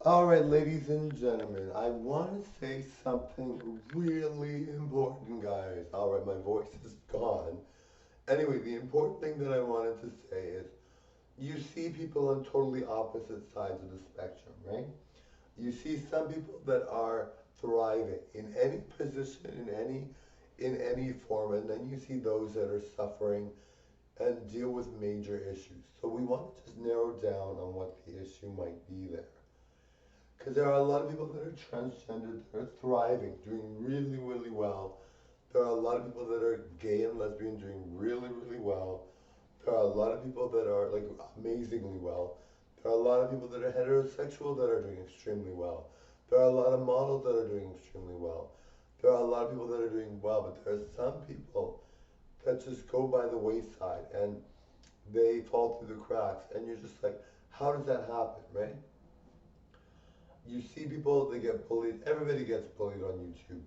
All right, ladies and gentlemen, I want to say something really important, guys. All right, my voice is gone. Anyway, the important thing that I wanted to say is you see people on totally opposite sides of the spectrum, right? You see some people that are thriving in any position, in any form, and then you see those that are suffering and deal with major issues. So we want to just narrow down on what the issue might be there. Because there are a lot of people that are transgender that are thriving, doing really, really well. There are a lot of people that are gay and lesbian doing really, really well. There are a lot of people that are like amazingly well. There are a lot of people that are heterosexual that are doing extremely well. There are a lot of models that are doing extremely well. There are a lot of people that are doing well, but there are some people that just go by the wayside and they fall through the cracks. And you're just like, how does that happen, right? You see people, they get bullied. Everybody gets bullied on YouTube.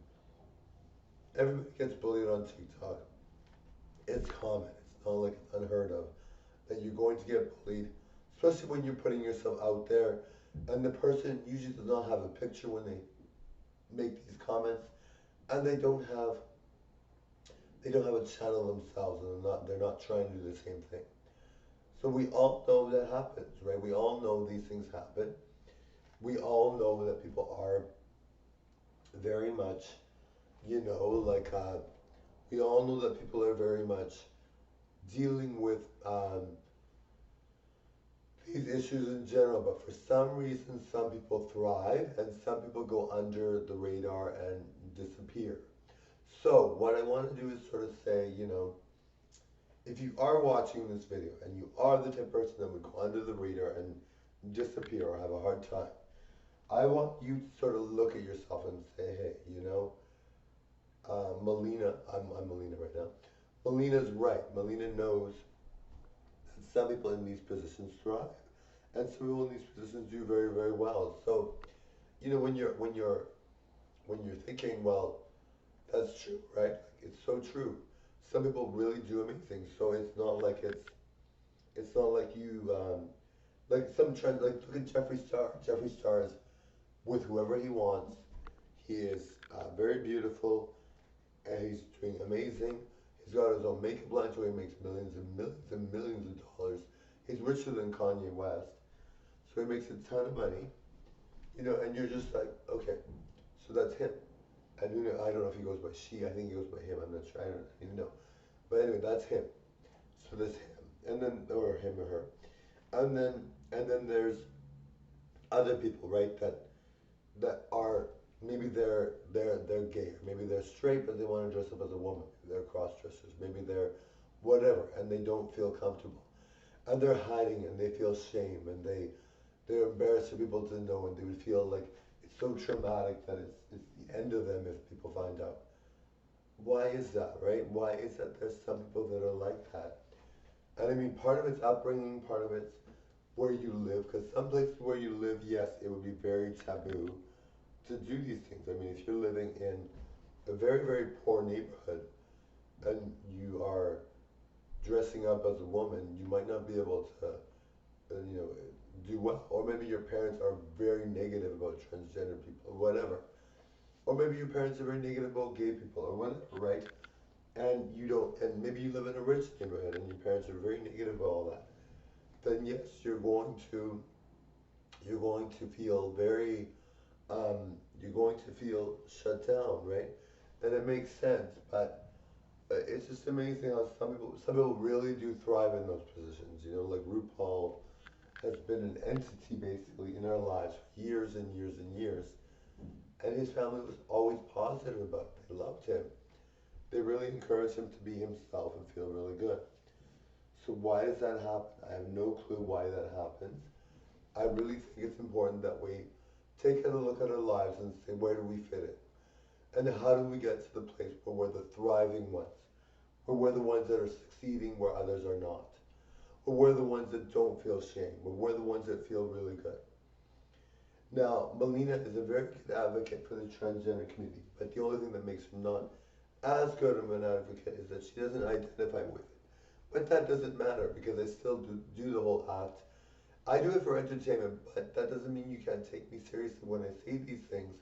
Everybody gets bullied on TikTok. It's common. It's not like it's unheard of that you're going to get bullied, especially when you're putting yourself out there. And the person usually does not have a picture when they make these comments, and they don't have a channel themselves, and they're not trying to do the same thing. So we all know that happens, right? We all know these things happen. We all know that people are very much, like we all know that people are very much dealing with these issues in general, but for some reason, some people thrive and some people go under the radar and disappear. So, what I want to do is sort of say, if you are watching this video and you are the type of person that would go under the radar and disappear or have a hard time, I want you to sort of look at yourself and say, hey, Melina, I'm Melina right now. Melina's right. Melina knows that some people in these positions thrive, and some people in these positions do very, very well. So, when you're thinking, well, that's true, right? Like, it's so true. Some people really do amazing. So it's not like you like some trend. Like look at Jeffree Star. Jeffree Star is with whoever he wants. He is very beautiful, and he's doing amazing. He's got his own makeup line, so he makes millions and millions and millions of dollars. He's richer than Kanye West, so he makes a ton of money. And you're just like, okay, so that's him. And I don't know if he goes by she. I think he goes by him. I'm not sure. I don't even know. But anyway, that's him. So there's him, and then or him or her, and then there's other people, right? That are maybe they're gay, or maybe they're straight, but they want to dress up as a woman. Maybe they're cross dressers. Maybe they're whatever, and they don't feel comfortable, and they're hiding, and they feel shame, and they're embarrassed for people to know, and they would feel like it's so traumatic that it's the end of them if people find out. Why is that, right? Why is that there's some people that are like that? And I mean, part of it's upbringing, part of it's where you live, because some places where you live, yes, it would be very taboo to do these things. I mean, if you're living in a very, very poor neighborhood and you are dressing up as a woman, you might not be able to, do well. Or maybe your parents are very negative about transgender people, or whatever. Or maybe your parents are very negative about gay people, or whatever, right? And you don't, and maybe you live in a rich neighborhood and your parents are very negative about all that. Then yes, you're going to feel very, you're going to feel shut down, right? And it makes sense, but it's just amazing how some people really do thrive in those positions. Like RuPaul has been an entity basically in our lives for years and years and years, and his family was always positive about it. They loved him. They really encouraged him to be himself and feel really good. So why does that happen? I have no clue why that happens. I really think it's important that we take a look at our lives and say, where do we fit in? And how do we get to the place where we're the thriving ones? Where we're the ones that are succeeding where others are not? Or we're the ones that don't feel shame? Or we're the ones that feel really good? Now, Melina is a very good advocate for the transgender community, but the only thing that makes her not as good of an advocate is that she doesn't identify with it. But that doesn't matter because I still do the whole act. I do it for entertainment, but that doesn't mean you can't take me seriously when I say these things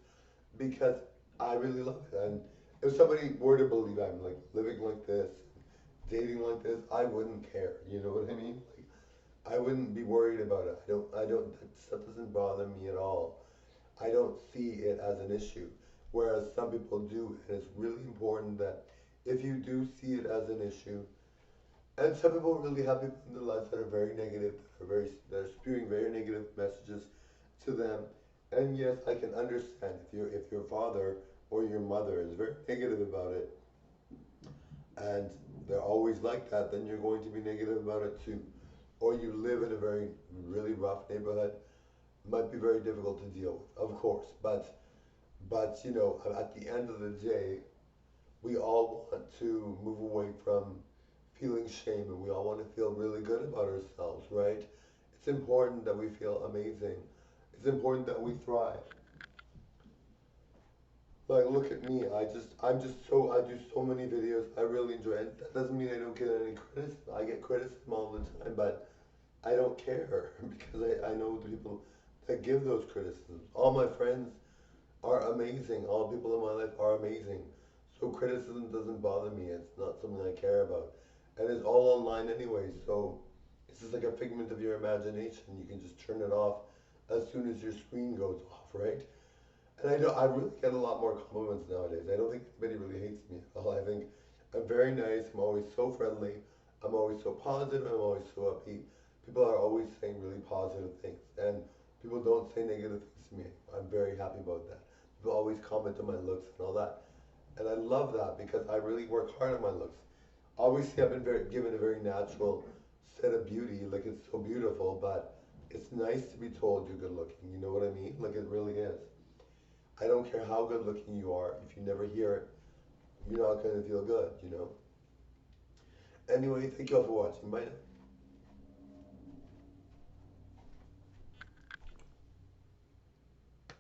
because I really love it. And if somebody were to believe I'm like living like this, dating like this, I wouldn't care. You know what I mean? Like I wouldn't be worried about it. I don't, that stuff doesn't bother me at all. I don't see it as an issue, whereas some people do, and it's really important that if you do see it as an issue, and some people really have people in their lives that are very negative, that are spewing very negative messages to them, and yes, I can understand if your father or your mother is very negative about it, and they're always like that, then you're going to be negative about it too. Or you live in a very really rough neighborhood, might be very difficult to deal with, of course, but you know, at the end of the day, we all want to move away from feeling shame and we all want to feel really good about ourselves, right? It's important that we feel amazing. It's important that we thrive. Like, look at me. I do so many videos. I really enjoy it. That doesn't mean I don't get any criticism. I get criticism all the time, but I don't care because I know the people that give those criticisms. All my friends are amazing. All people in my life are amazing. So criticism doesn't bother me. It's not something I care about. And it's all online anyway, so it's just like a figment of your imagination. You can just turn it off as soon as your screen goes off, right? And I really get a lot more compliments nowadays. I don't think anybody really hates me at all. I think I'm very nice. I'm always so friendly. I'm always so positive. I'm always so upbeat. People are always saying really positive things, and people don't say negative things to me. I'm very happy about that. People always comment on my looks and all that, and I love that because I really work hard on my looks. Obviously, I've been given a very natural set of beauty. Like it's so beautiful, but it's nice to be told you're good looking. You know what I mean? Like it really is. I don't care how good looking you are. If you never hear it, you're not going to feel good. You know. Anyway, thank you all for watching. Bye now.